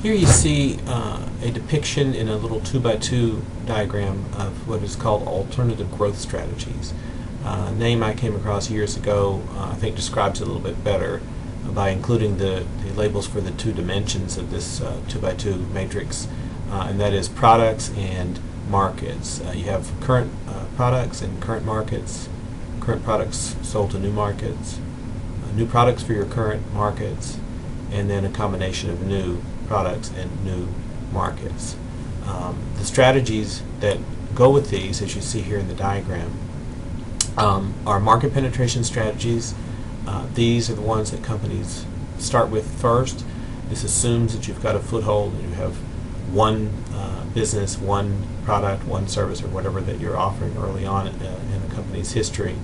Here you see a depiction in a little 2x2 diagram of what is called alternative growth strategies. A name I came across years ago I think describes it a little bit better by including the labels for the two dimensions of this 2x2 matrix, and that is products and markets. You have current products and current markets, current products sold to new markets, new products for your current markets, and then a combination of new products and new markets. The strategies that go with these, as you see here in the diagram, are market penetration strategies. These are the ones that companies start with first. This assumes that you've got a foothold and you have one business, one product, one service, or whatever that you're offering early on in a company's history,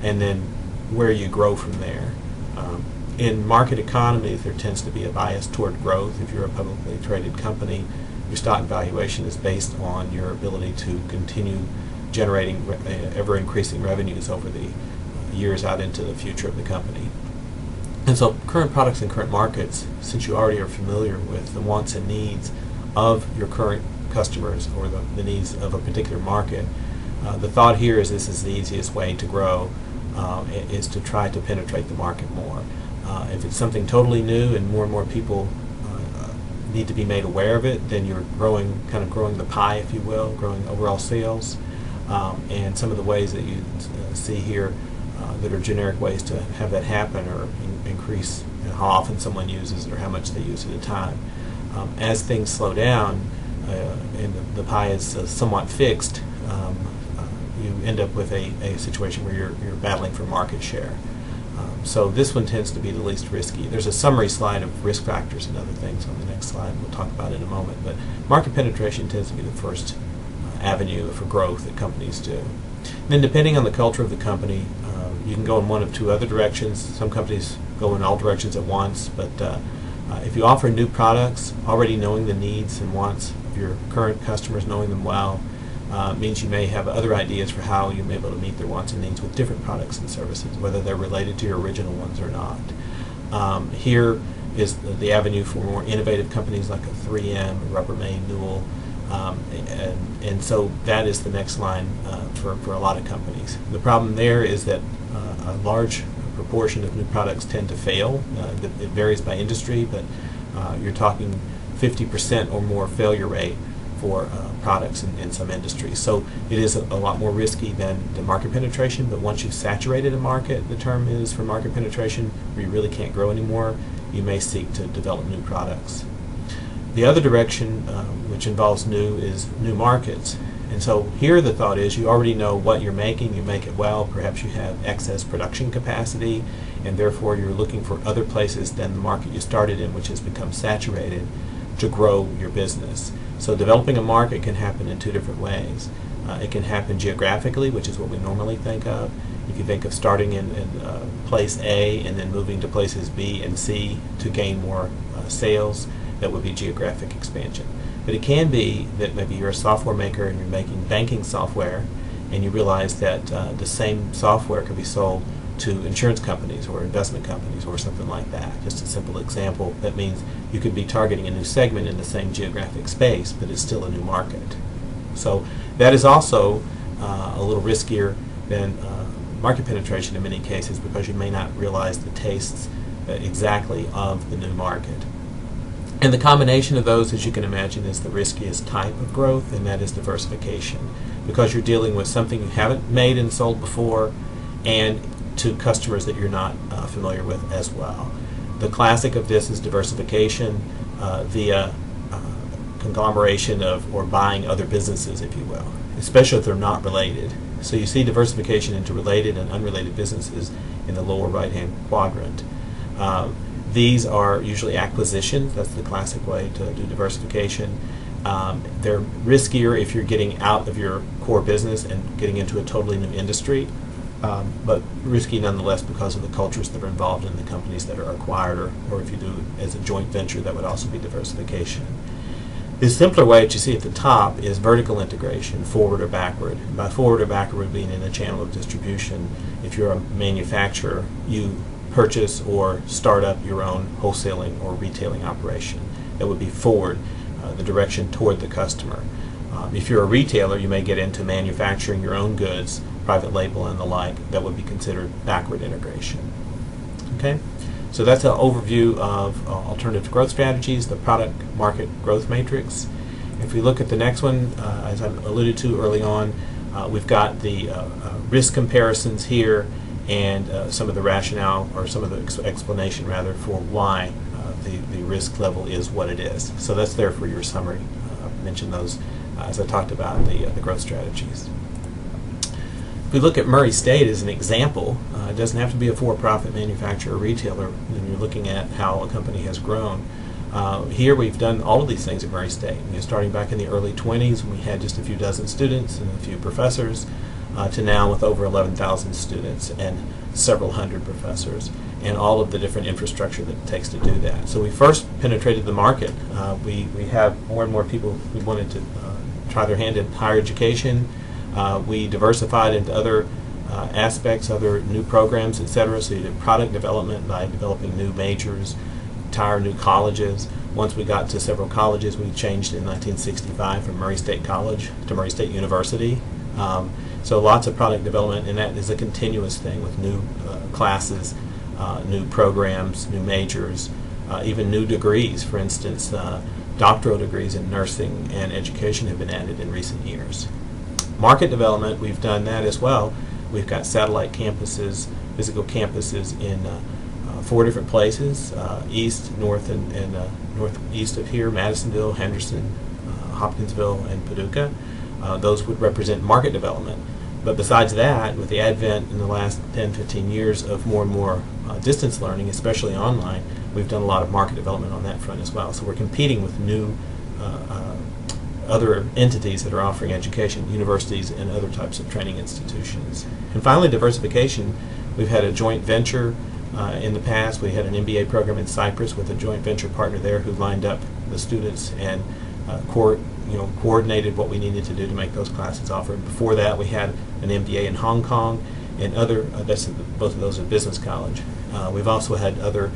and then where you grow from there. In market economies, there tends to be a bias toward growth. If you're a publicly traded company, your stock valuation is based on your ability to continue generating ever-increasing revenues over the years out into the future of the company. And so current products and current markets, since you already are familiar with the wants and needs of your current customers or the needs of a particular market, the thought here is this is the easiest way to grow, is to try to penetrate the market more. If it's something totally new and more people need to be made aware of it, then you're kind of growing the pie, if you will, growing overall sales. And some of the ways that you see here that are generic ways to have that happen or increase how often someone uses it or how much they use at a time. As things slow down and the pie is somewhat fixed, you end up with a situation where you're battling for market share. So this one tends to be the least risky. There's a summary slide of risk factors and other things on the next slide we'll talk about in a moment, but market penetration tends to be the first avenue for growth that companies do. And then depending on the culture of the company, you can go in one of two other directions. Some companies go in all directions at once, but if you offer new products, already knowing the needs and wants of your current customers, knowing them well, means you may have other ideas for how you may be able to meet their wants and needs with different products and services, whether they're related to your original ones or not. Here is the avenue for more innovative companies like a 3M, Rubbermaid, Newell, and so that is the next line for a lot of companies. The problem there is that a large proportion of new products tend to fail. It varies by industry, but you're talking 50% or more failure rate for products in some industries. So it is a lot more risky than the market penetration, but once you've saturated a market, the term is for market penetration, where you really can't grow anymore, you may seek to develop new products. The other direction, which involves new, is new markets. And so here the thought is you already know what you're making, you make it well, perhaps you have excess production capacity, and therefore you're looking for other places than the market you started in, which has become saturated, to grow your business. So developing a market can happen in two different ways. It can happen geographically, which is what we normally think of. If you think of starting in place A and then moving to places B and C to gain more sales, that would be geographic expansion. But it can be that maybe you're a software maker and you're making banking software, and you realize that the same software could be sold to insurance companies or investment companies or something like that. Just a simple example. That means you could be targeting a new segment in the same geographic space, but it's still a new market. So that is also a little riskier than market penetration in many cases, because you may not realize the tastes exactly of the new market. And the combination of those, as you can imagine, is the riskiest type of growth, and that is diversification, because you're dealing with something you haven't made and sold before, and to customers that you're not familiar with as well. The classic of this is diversification via conglomeration of or buying other businesses, if you will, especially if they're not related. So you see diversification into related and unrelated businesses in the lower right-hand quadrant. These are usually acquisitions. That's the classic way to do diversification. They're riskier if you're getting out of your core business and getting into a totally new industry, but risky nonetheless because of the cultures that are involved in the companies that are acquired, or if you do it as a joint venture, that would also be diversification. The simpler way that you see at the top is vertical integration, forward or backward. By forward or backward being in a channel of distribution, if you're a manufacturer, you purchase or start up your own wholesaling or retailing operation that would be forward, the direction toward the customer. If you're a retailer, you may get into manufacturing your own goods, private label and the like. That would be considered backward integration. Okay, so that's an overview of alternative growth strategies, the product market growth matrix. If we look at the next one, as I alluded to early on, we've got the risk comparisons here and some of the rationale, or some of the explanation rather, for why the risk level is what it is. So that's there for your summary. I mentioned those as I talked about the growth strategies. If we look at Murray State as an example, it doesn't have to be a for-profit manufacturer or retailer when you're looking at how a company has grown. Here we've done all of these things at Murray State. Starting back in the early 20s, when we had just a few dozen students and a few professors, to now with over 11,000 students and several hundred professors, and all of the different infrastructure that it takes to do that. So we first penetrated the market. We have more and more people who wanted to try their hand at higher education. We diversified into other aspects, other new programs, etc. So you did product development by developing new majors, entire new colleges. Once we got to several colleges, we changed in 1965 from Murray State College to Murray State University. So lots of product development, and that is a continuous thing with new classes, new programs, new majors, even new degrees. For instance, doctoral degrees in nursing and education have been added in recent years. Market development, we've done that as well. We've got satellite campuses, physical campuses in 4 different places, east, north, and northeast of here: Madisonville, Henderson, Hopkinsville, and Paducah. Those would represent market development. But besides that, with the advent in the last 10-15 years of more and more distance learning, especially online, we've done a lot of market development on that front as well. So we're competing with new other entities that are offering education, universities and other types of training institutions. And finally, diversification. We've had a joint venture in the past. We had an MBA program in Cyprus with a joint venture partner there who lined up the students and coordinated what we needed to do to make those classes offered. Before that, we had an MBA in Hong Kong and other, both of those at Business College. We've also had other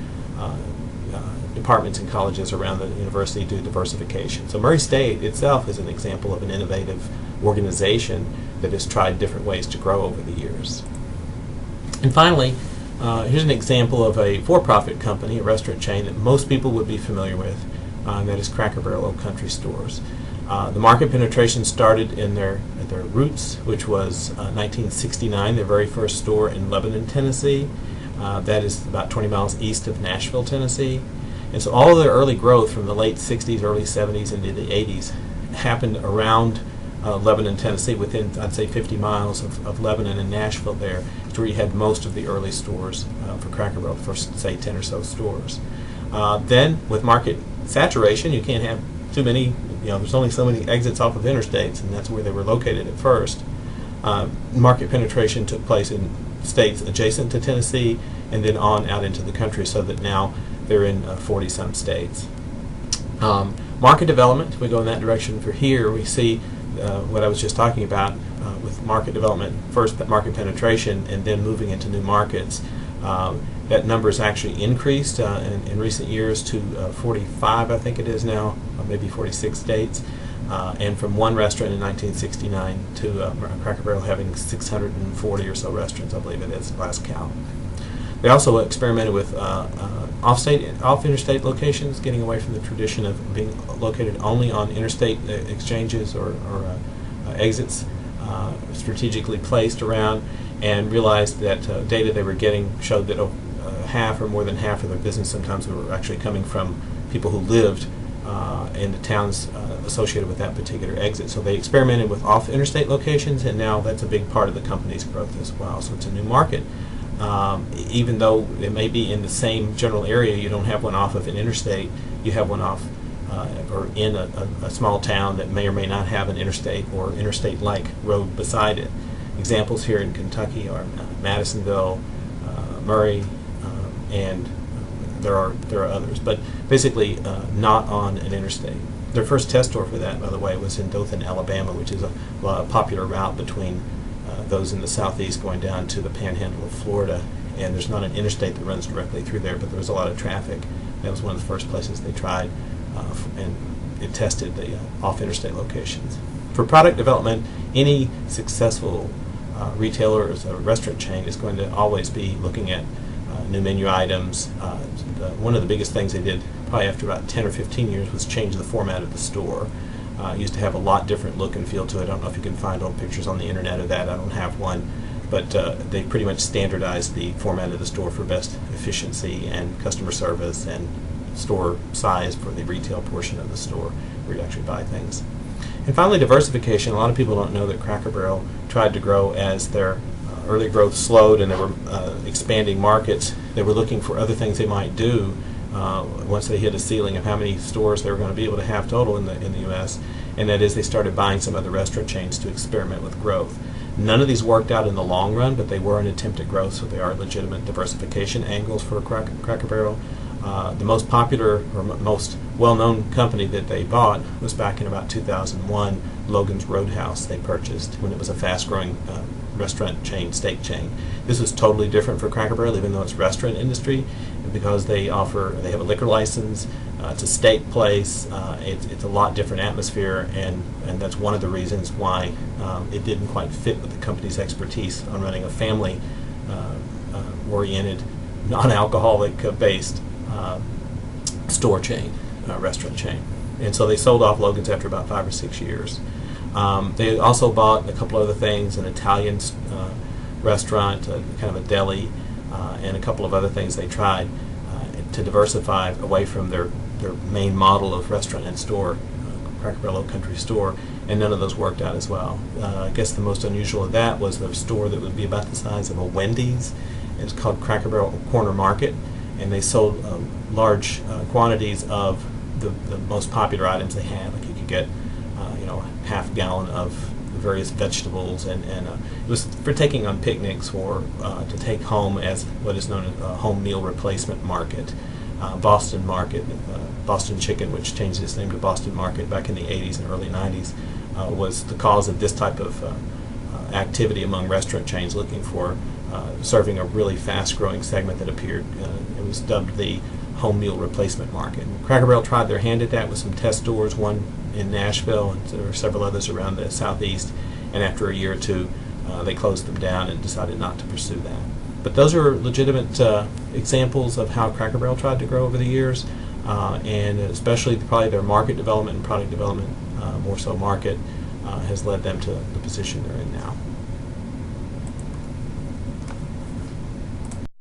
departments and colleges around the university do diversification. So Murray State itself is an example of an innovative organization that has tried different ways to grow over the years. And finally, here's an example of a for-profit company, a restaurant chain that most people would be familiar with, and that is Cracker Barrel Old Country Stores. The market penetration started at their roots, which was 1969, their very first store in Lebanon, Tennessee. That is about 20 miles east of Nashville, Tennessee. And so all of their early growth from the late 60s, early 70s into the 80s happened around Lebanon, Tennessee, within, I'd say, 50 miles of Lebanon and Nashville there. It's where you had most of the early stores for Cracker Barrel, first, say, 10 or so stores. Then, with market saturation, you can't have too many, there's only so many exits off of interstates, and that's where they were located at first. Market penetration took place in states adjacent to Tennessee and then on out into the country, so that now they're in 40-some states. Market development, if we go in that direction for here, we see what I was just talking about with market development, first market penetration and then moving into new markets. That number has actually increased in recent years to 45, I think it is now, or maybe 46 states. And from one restaurant in 1969 to Cracker Barrel having 640 or so restaurants, I believe it is, last count. They also experimented with off-interstate locations, getting away from the tradition of being located only on interstate exchanges or exits strategically placed around, and realized that data they were getting showed that half or more than half of their business sometimes were actually coming from people who lived in the towns associated with that particular exit. So they experimented with off-interstate locations, and now that's a big part of the company's growth as well. So it's a new market. Even though it may be in the same general area, you don't have one off of an interstate, you have one off or in a small town that may or may not have an interstate or interstate-like road beside it. Examples here in Kentucky are Madisonville, Murray, and there are others, but basically not on an interstate. Their first test store for that, by the way, was in Dothan, Alabama, which is a popular route between those in the southeast going down to the panhandle of Florida and there's not an interstate that runs directly through there, but there was a lot of traffic. That was one of the first places they tried, and it tested the off-interstate locations. For product development, any successful retailer or a restaurant chain is going to always be looking at new menu items. One of the biggest things they did probably after about 10 or 15 years was change the format of the store. It used to have a lot different look and feel to it. I don't know if you can find old pictures on the internet of that. I don't have one. But they pretty much standardized the format of the store for best efficiency and customer service and store size for the retail portion of the store where you actually buy things. And finally, diversification. A lot of people don't know that Cracker Barrel tried to grow as their early growth slowed and they were expanding markets. They were looking for other things they might do once they hit a ceiling of how many stores they were going to be able to have total in the U.S., and that is they started buying some other restaurant chains to experiment with growth. None of these worked out in the long run, but they were an attempt at growth, so they are legitimate diversification angles for Cracker Barrel. The most popular or most well-known company that they bought was back in about 2001, Logan's Roadhouse they purchased when it was a fast-growing restaurant chain, steak chain. This is totally different for Cracker Barrel, even though it's restaurant industry, because they have a liquor license, it's a steak place, it's a lot different atmosphere, and that's one of the reasons why it didn't quite fit with the company's expertise on running a family oriented, non-alcoholic based store chain, restaurant chain. And so they sold off Logan's after about 5 or 6 years. They also bought a couple other things, an Italian restaurant, kind of a deli, and a couple of other things they tried to diversify away from their main model of restaurant and store, Cracker Barrel Country Store, and none of those worked out as well. I guess the most unusual of that was the store that would be about the size of a Wendy's. It's called Cracker Barrel Corner Market, and they sold large quantities of the most popular items they had. Like you could get a half gallon of various vegetables, and it was for taking on picnics or to take home as what is known as a home meal replacement market. Boston Market, Boston Chicken, which changed its name to Boston Market back in the 80s and early 90s, was the cause of this type of activity among restaurant chains looking for serving a really fast-growing segment that appeared. It was dubbed the home meal replacement market. Cracker Barrel tried their hand at that with some test stores, one in Nashville, and there were several others around the southeast, and after a year or two they closed them down and decided not to pursue that. But those are legitimate examples of how Cracker Barrel tried to grow over the years, and especially probably their market development and product development, more so market, has led them to the position they're in now.